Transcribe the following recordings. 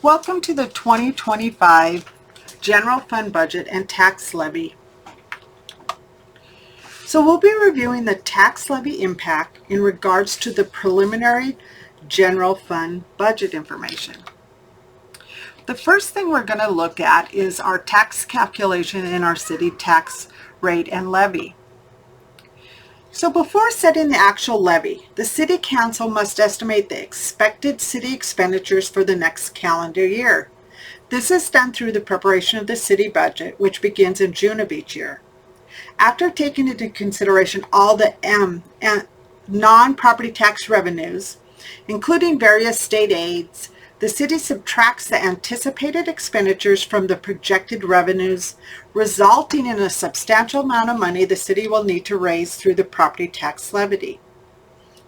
Welcome to the 2025 General Fund Budget and Tax Levy. So we'll be reviewing the tax levy impact in regards to the preliminary general fund budget information. The first thing we're going to look at is our tax calculation in our city tax rate and levy. So before setting the actual levy, the City Council must estimate the expected city expenditures for the next calendar year. This is done through the preparation of the city budget, which begins in June of each year. After taking into consideration all the non-property tax revenues, including various state aids, the city subtracts the anticipated expenditures from the projected revenues, resulting in a substantial amount of money the city will need to raise through the property tax levy.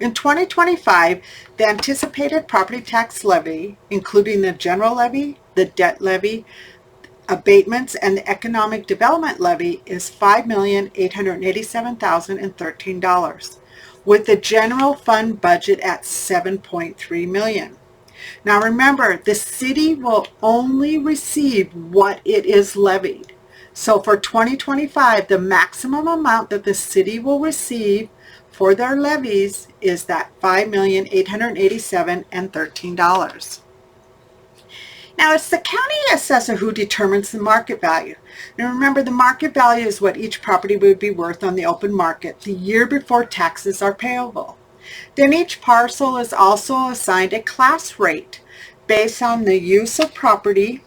In 2025, the anticipated property tax levy, including the general levy, the debt levy, abatements, and the economic development levy, is $5,887,013, with the general fund budget at $7.3 million. Now remember, the city will only receive what it is levied. So for 2025, the maximum amount that the city will receive for their levies is that $5,887,013. Now it's the county assessor who determines the market value. Now remember, the market value is what each property would be worth on the open market the year before taxes are payable. Then each parcel is also assigned a class rate based on the use of property,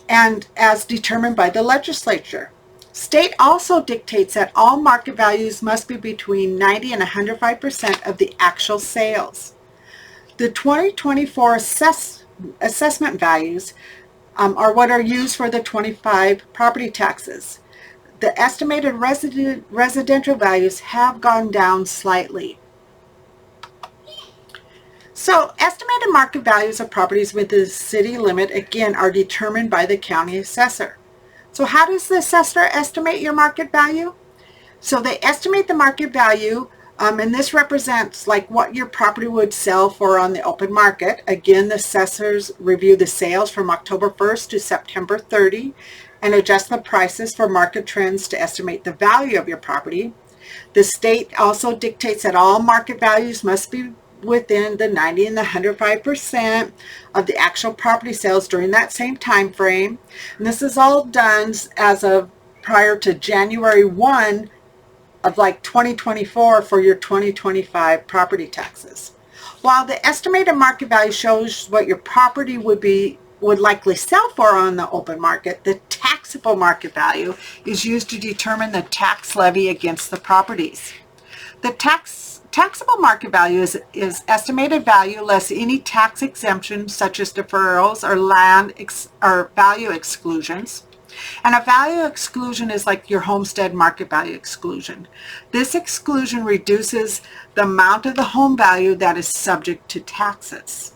and as determined by the legislature. State also dictates that all market values must be between 90 and 105% of the actual sales. The 2024 assessment values are what are used for the 25 property taxes. The estimated residential values have gone down slightly. So estimated market values of properties within the city limit, again, are determined by the county assessor. So how does the assessor estimate your market value? So they estimate the market value, and this represents like what your property would sell for on the open market. Again, the assessors review the sales from October 1st to September 30 and adjust the prices for market trends to estimate the value of your property. The state also dictates that all market values must be within the 90 and the 105% of the actual property sales during that same time frame. And this is all done as of prior to January 1 of like 2024 for your 2025 property taxes. While the estimated market value shows what your property would likely sell for on the open market, the taxable market value is used to determine the tax levy against the properties. The taxable market value is estimated value less any tax exemptions such as deferrals or or value exclusions. And a value exclusion is like your homestead market value exclusion. This exclusion reduces the amount of the home value that is subject to taxes.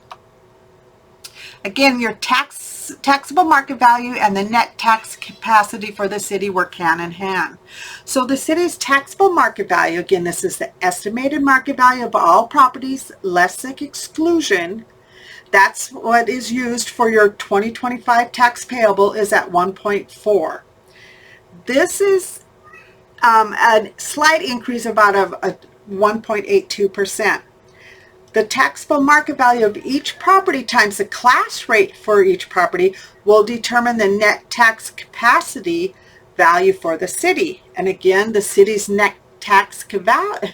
Again, your taxable market value and the net tax capacity for the city work hand in hand. So the city's taxable market value, again, this is the estimated market value of all properties less the exclusion. That's what is used for your 2025 tax payable is at 1.4. This is a slight increase about of 1.82%. The taxable market value of each property times the class rate for each property will determine the net tax capacity value for the city. And again, the city's net tax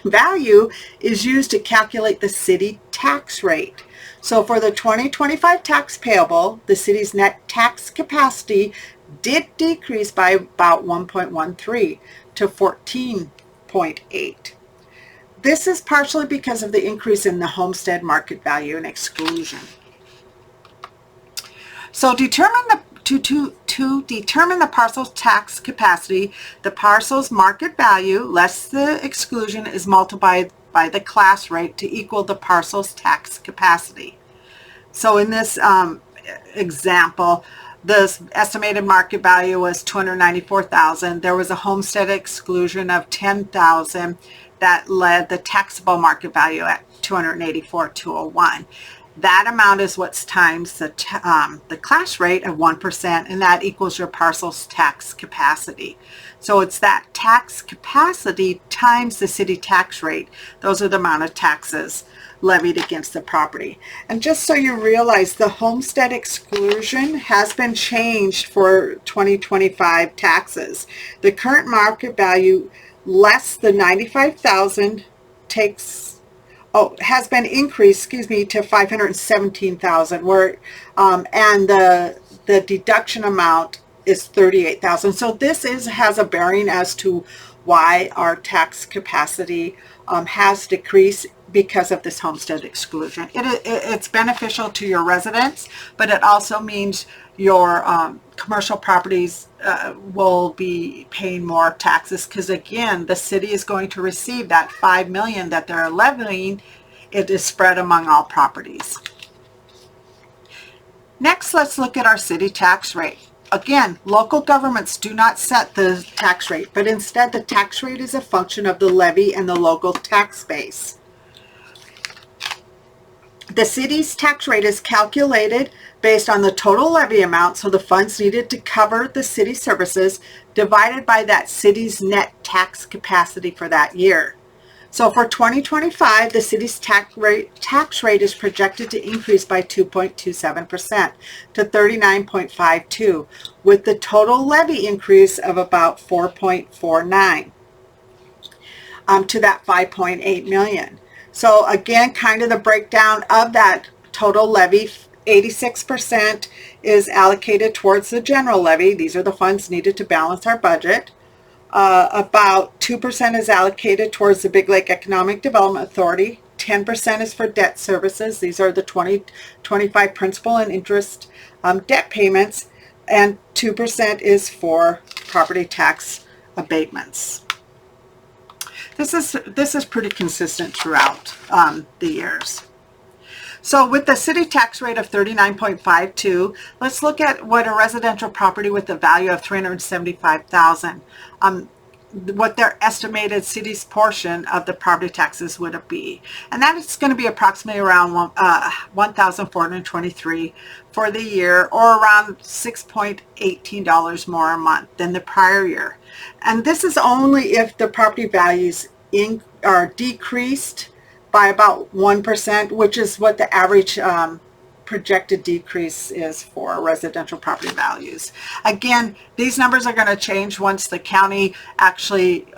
value is used to calculate the city tax rate. So for the 2025 tax payable, the city's net tax capacity did decrease by about 1.13 to 14.8. This is partially because of the increase in the homestead market value and exclusion. So to determine the parcel's tax capacity, the parcel's market value less the exclusion is multiplied by the class rate to equal the parcel's tax capacity. So in this example, the estimated market value was $294,000. There was a homestead exclusion of $10,000 that led the taxable market value at $284,201. That amount is what's times the class rate of 1%, and that equals your parcel's tax capacity. So it's that tax capacity times the city tax rate. Those are the amount of taxes levied against the property. And just so you realize, the homestead exclusion has been changed for 2025 taxes. The current market value less than $95,000 has been increased, to $517,000, where and the deduction amount is $38,000. So this has a bearing as to why our tax capacity has decreased because of this homestead exclusion. It's beneficial to your residents, but it also means your commercial properties will be paying more taxes, because again, the city is going to receive that $5 million that they're levying. It is spread among all properties. Next, let's look at our city tax rate. Again, local governments do not set the tax rate, but instead the tax rate is a function of the levy and the local tax base. The city's tax rate is calculated based on the total levy amount, so the funds needed to cover the city services, divided by that city's net tax capacity for that year. So for 2025, the city's tax rate is projected to increase by 2.27% to 39.52, with the total levy increase of about 4.49 to that 5.8 million. So again, kind of the breakdown of that total levy, 86% is allocated towards the general levy. These are the funds needed to balance our budget. About 2% is allocated towards the Big Lake Economic Development Authority. 10% is for debt services. These are the 2025 principal and interest debt payments. And 2% is for property tax abatements. This is pretty consistent throughout the years. So with the city tax rate of 39.52, let's look at what a residential property with a value of $375,000, what their estimated city's portion of the property taxes would be. And that is going to be approximately around $1,423 for the year, or around $6.18 more a month than the prior year. And this is only if the property values are decreased by about 1%, which is what the average projected decrease is for residential property values. Again, these numbers are going to change once the county actually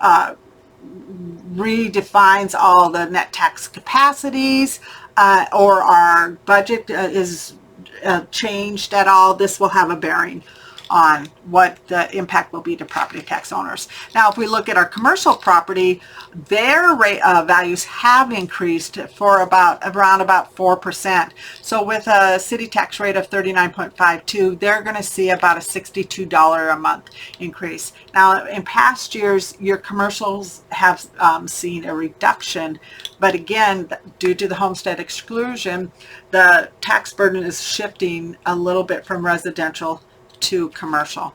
redefines all the net tax capacities, or our budget is changed at all. This will have a bearing on what the impact will be to property tax owners. Now, if we look at our commercial property, their rate values have increased for around about 4%. So with a city tax rate of 39.52, they're going to see about a $62 a month increase. Now, in past years, your commercials have seen a reduction, but again, due to the homestead exclusion, the tax burden is shifting a little bit from residential to commercial.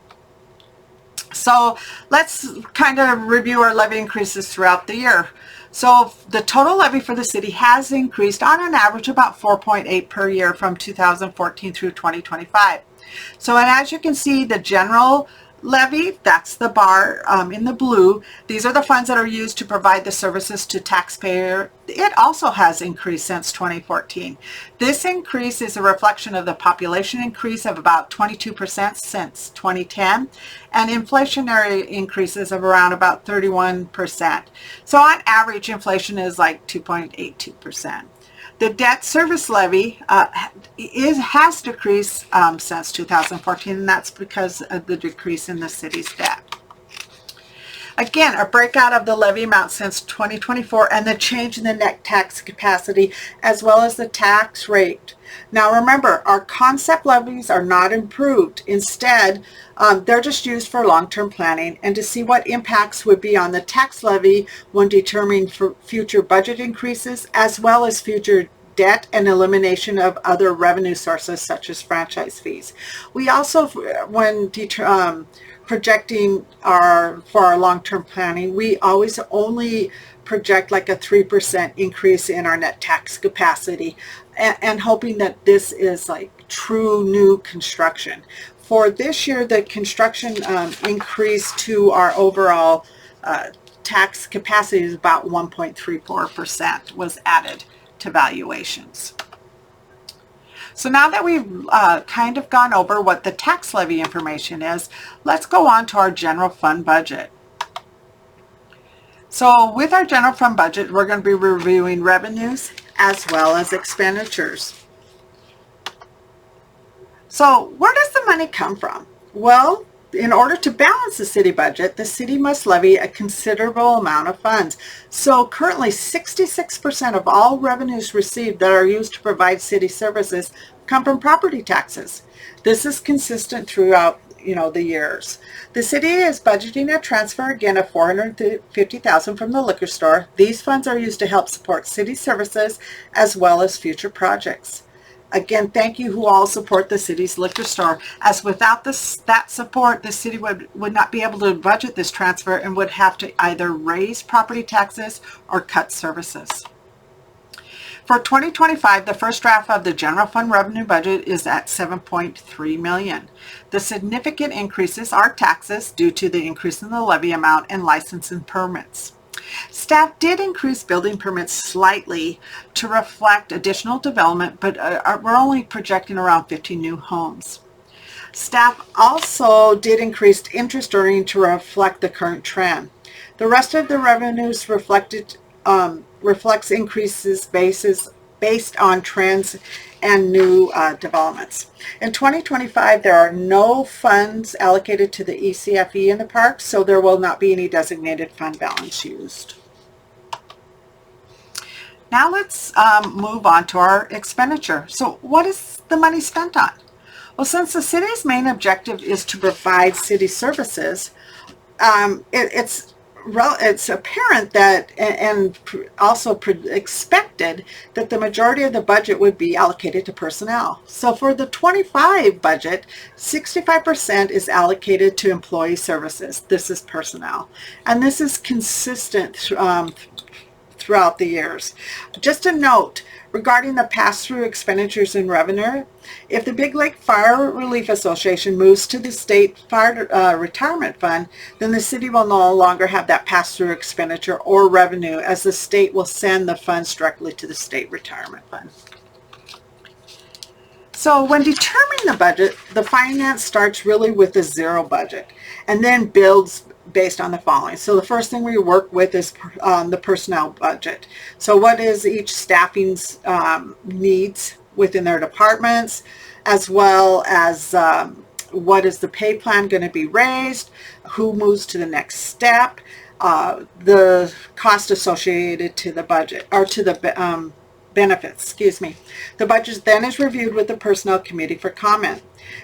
So let's kind of review our levy increases throughout the year. So the total levy for the city has increased on an average about 4.8 per year from 2014 through 2025. So, and as you can see, the general levy, that's the bar in the blue. These are the funds that are used to provide the services to taxpayer. It also has increased since 2014. This increase is a reflection of the population increase of about 22% since 2010, and inflationary increases of around about 31%. So on average, inflation is like 2.82%. The debt service levy has decreased since 2014, and that's because of the decrease in the city's debt. Again, a breakout of the levy amount since 2024 and the change in the net tax capacity, as well as the tax rate. Now remember, our concept levies are not improved. Instead, they're just used for long-term planning and to see what impacts would be on the tax levy when determining for future budget increases, as well as future debt and elimination of other revenue sources such as franchise fees. We also, when projecting for our long-term planning, we always only project like a 3% increase in our net tax capacity. and hoping that this is like true new construction. For this year, the construction increase to our overall tax capacity is about 1.34% was added to valuations. So now that we've kind of gone over what the tax levy information is, let's go on to our general fund budget. So with our general fund budget, we're going to be reviewing revenues as well as expenditures. So where does the money come from? Well, in order to balance the city budget, the city must levy a considerable amount of funds. So currently 66% of all revenues received that are used to provide city services come from property taxes. This is consistent throughout the years. The city is budgeting a transfer again of $450,000 from the liquor store. These funds are used to help support city services as well as future projects. Again, thank you who all support the city's liquor store, as without that support, the city would not be able to budget this transfer and would have to either raise property taxes or cut services. For 2025, the first draft of the general fund revenue budget is at $7.3 million. The significant increases are taxes due to the increase in the levy amount and license and permits. Staff did increase building permits slightly to reflect additional development, but we're only projecting around 50 new homes. Staff also did increase interest earning to reflect the current trend. The rest of the revenues reflects increases based on trends and new developments. In 2025, there are no funds allocated to the ECFE in the park, so there will not be any designated fund balance used. Now let's move on to our expenditure. So what is the money spent on? Well, since the city's main objective is to provide city services, it's apparent that, and also expected, that the majority of the budget would be allocated to personnel. So for the 25 budget, 65% is allocated to employee services. This is personnel. And this is consistent throughout the years. Just a note regarding the pass-through expenditures and revenue, if the Big Lake Fire Relief Association moves to the state fire retirement fund, then the city will no longer have that pass-through expenditure or revenue, as the state will send the funds directly to the state retirement fund. So when determining the budget, the finance starts really with a zero budget and then builds based on the following. So the first thing we work with is the personnel budget. So what is each staffing's needs within their departments, as well as what is the pay plan going to be raised, who moves to the next step, the cost associated to the budget, or to the benefits, excuse me. The budget then is reviewed with the Personnel Committee for comment.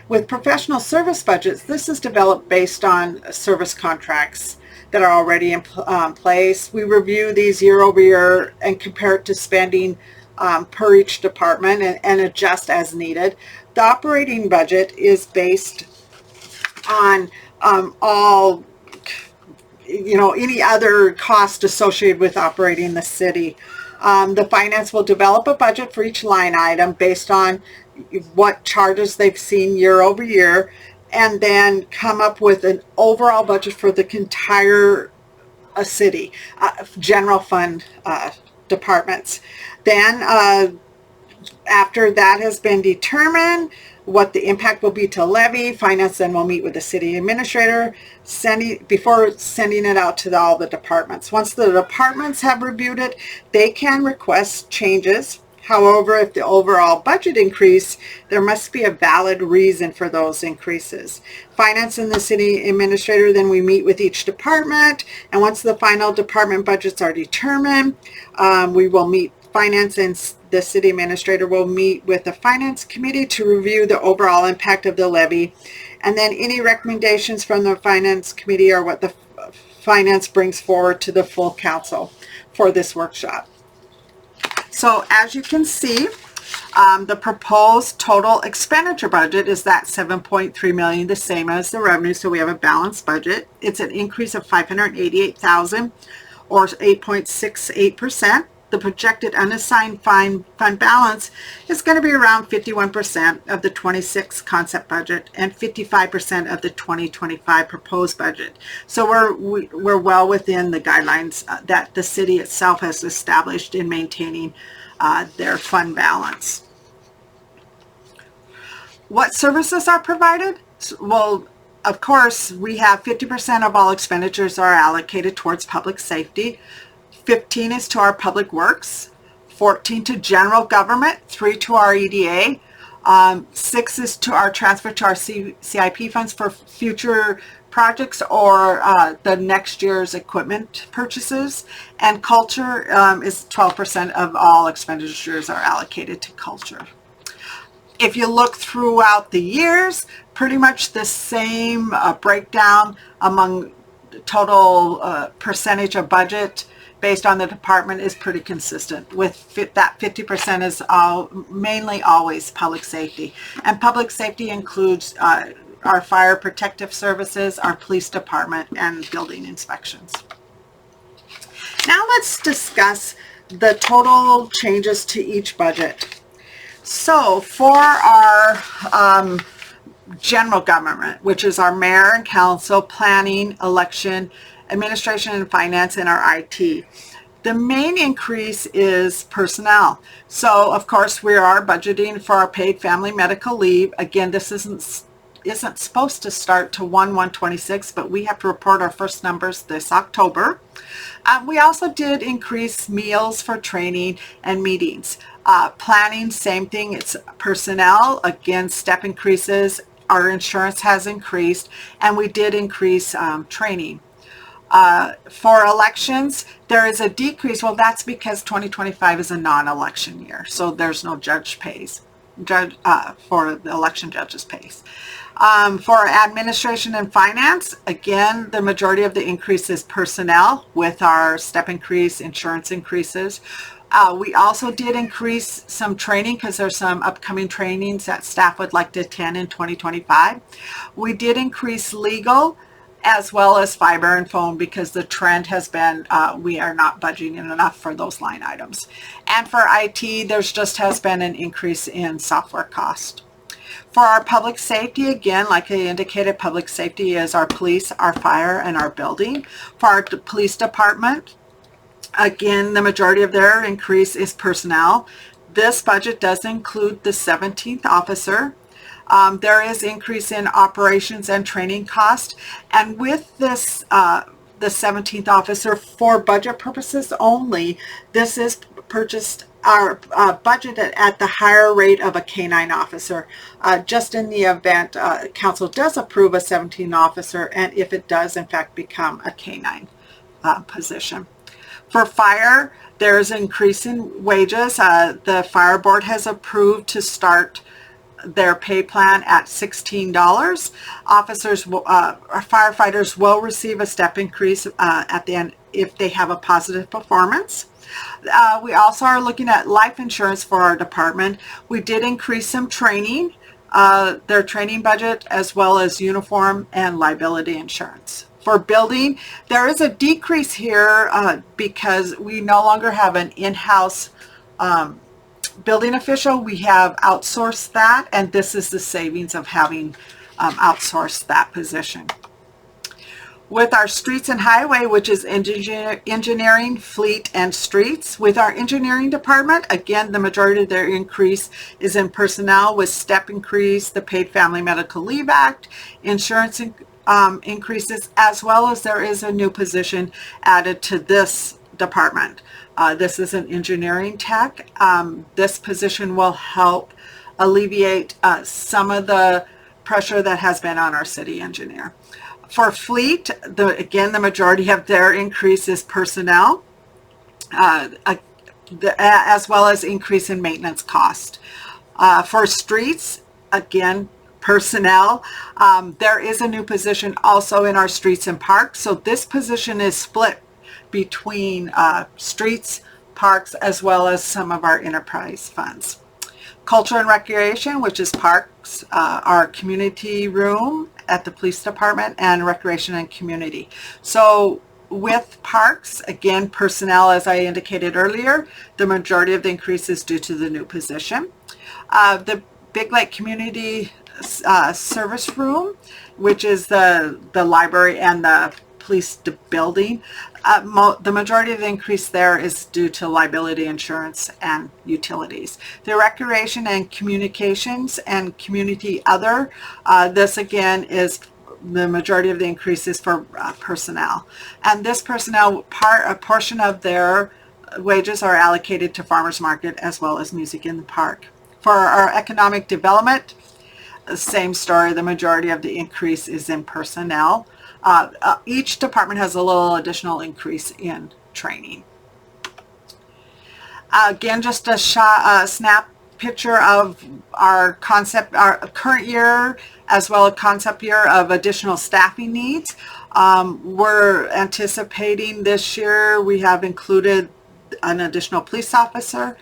With professional service budgets, this is developed based on service contracts that are already in place. We review these year over year and compare it to spending per each department and adjust as needed. The operating budget is based on all, any other cost associated with operating the city. The finance will develop a budget for each line item based on what charges they've seen year over year, and then come up with an overall budget for the entire city, general fund departments. Then after that has been determined, what the impact will be to levy, finance then will meet with the city administrator before sending it out to all the departments. Once the departments have reviewed it, they can request changes. However, if the overall budget increase, there must be a valid reason for those increases. Finance and the city administrator, then we meet with each department, and once the final department budgets are determined, we will meet. Finance and the city administrator will meet with the finance committee to review the overall impact of the levy, and then any recommendations from the finance committee are what the finance brings forward to the full council for this workshop. So as you can see, the proposed total expenditure budget is that $7.3 million, the same as the revenue, so we have a balanced budget. It's an increase of $588,000 or 8.68%. the projected unassigned fund balance is going to be around 51% of the 26 concept budget and 55% of the 2025 proposed budget. So we're well within the guidelines that the city itself has established in maintaining their fund balance. What services are provided? Well, of course, we have 50% of all expenditures are allocated towards public safety. 15 is to our public works, 14 to general government, 3 to our EDA, 6 is to our transfer to our CIP funds for future projects or the next year's equipment purchases, and culture is 12% of all expenditures are allocated to culture. If you look throughout the years, pretty much the same breakdown among total percentage of budget based on the department is pretty consistent. With that 50% is mainly always public safety. And public safety includes our fire protective services, our police department, and building inspections. Now let's discuss the total changes to each budget. So for our general government, which is our mayor and council, planning, election, administration and finance, and our IT, the main increase is personnel. So of course we are budgeting for our paid family medical leave. Again, this isn't supposed to start to 1/1/26, but we have to report our first numbers this October. We also did increase meals for training and meetings. Planning, same thing, it's personnel. Again, step increases. Our insurance has increased, and we did increase training. For elections, there is a decrease. Well, that's because 2025 is a non-election year, so there's no judge pays. For the election judges pays. For administration and finance, again, the majority of the increase is personnel with our step increase, insurance increases. We also did increase some training because there's some upcoming trainings that staff would like to attend in 2025. We did increase legal as well as fiber and phone because the trend has been we are not budgeting enough for those line items. And for IT, there's just has been an increase in software cost. For our public safety, again, like I indicated, public safety is our police, our fire, and our building. For our police department, again, the majority of their increase is personnel. This budget does include the 17th officer. There is increase in operations and training cost. And with this, the 17th officer, for budget purposes only, this is purchased our budgeted at the higher rate of a K-9 officer, just in the event council does approve a 17 officer, and if it does in fact become a K-9 position. For fire, there's an increase in wages. The fire board has approved to start their pay plan at $16. Officers, firefighters will receive a step increase at the end if they have a positive performance. We also are looking at life insurance for our department. We did increase some training, their training budget, as well as uniform and liability insurance. For building, there is a decrease here because we no longer have an in-house building official. We have outsourced that, and this is the savings of having outsourced that position. With our streets and highway, which is engineering, fleet, and streets. With our engineering department, again, the majority of their increase is in personnel with step increase, the Paid Family Medical Leave Act, insurance increases, as well as there is a new position added to this department. This is an engineering tech. This position will help alleviate some of the pressure that has been on our city engineer. For fleet, again, the majority of their increase is personnel, as well as increase in maintenance cost. For streets, again, personnel. There is a new position also in our streets and parks. So this position is split between streets, parks, as well as some of our enterprise funds. Culture and recreation, which is parks, our community room at the police department, and recreation and community. So with parks, again, personnel, as I indicated earlier, the majority of the increase is due to the new position. The Big Lake Community Service Room, which is the library and the police building, the majority of the increase there is due to liability insurance and utilities. The recreation and communications and community other, this again is the majority of the increase is for personnel. And this personnel, a portion of their wages are allocated to farmers market as well as music in the park. For our economic development, same story, the majority of the increase is in personnel. Each department has a little additional increase in training. Again, just a snap picture of our current year as well as concept year of additional staffing needs. We're anticipating this year we have included an additional police officer,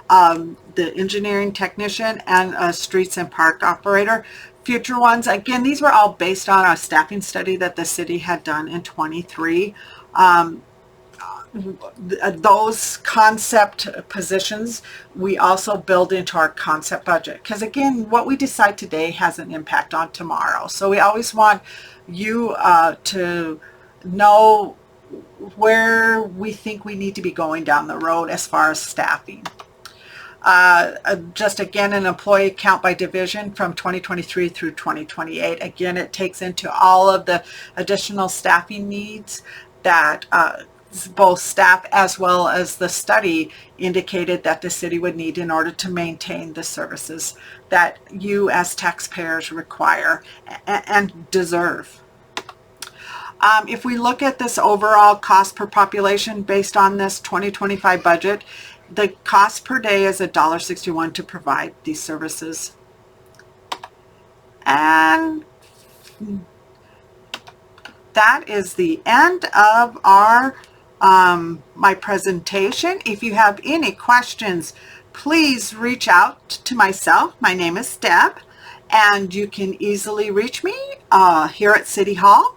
the engineering technician, and a streets and park operator. Future ones, again, these were all based on a staffing study that the city had done in 23. Those concept positions we also build into our concept budget, because again, what we decide today has an impact on tomorrow. So we always want you to know where we think we need to be going down the road as far as staffing. Just again, an employee count by division from 2023 through 2028. Again, it takes into all of the additional staffing needs that both staff as well as the study indicated that the city would need in order to maintain the services that you as taxpayers require and deserve. If we look at this overall cost per population based on this 2025 budget, the cost per day is $1.61 to provide these services. And that is the end of our my presentation. If you have any questions, please reach out to myself. My name is Deb, and you can easily reach me here at City Hall.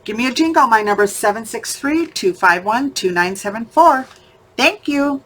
Give me a jingle. My number is 763-251-2974. Thank you.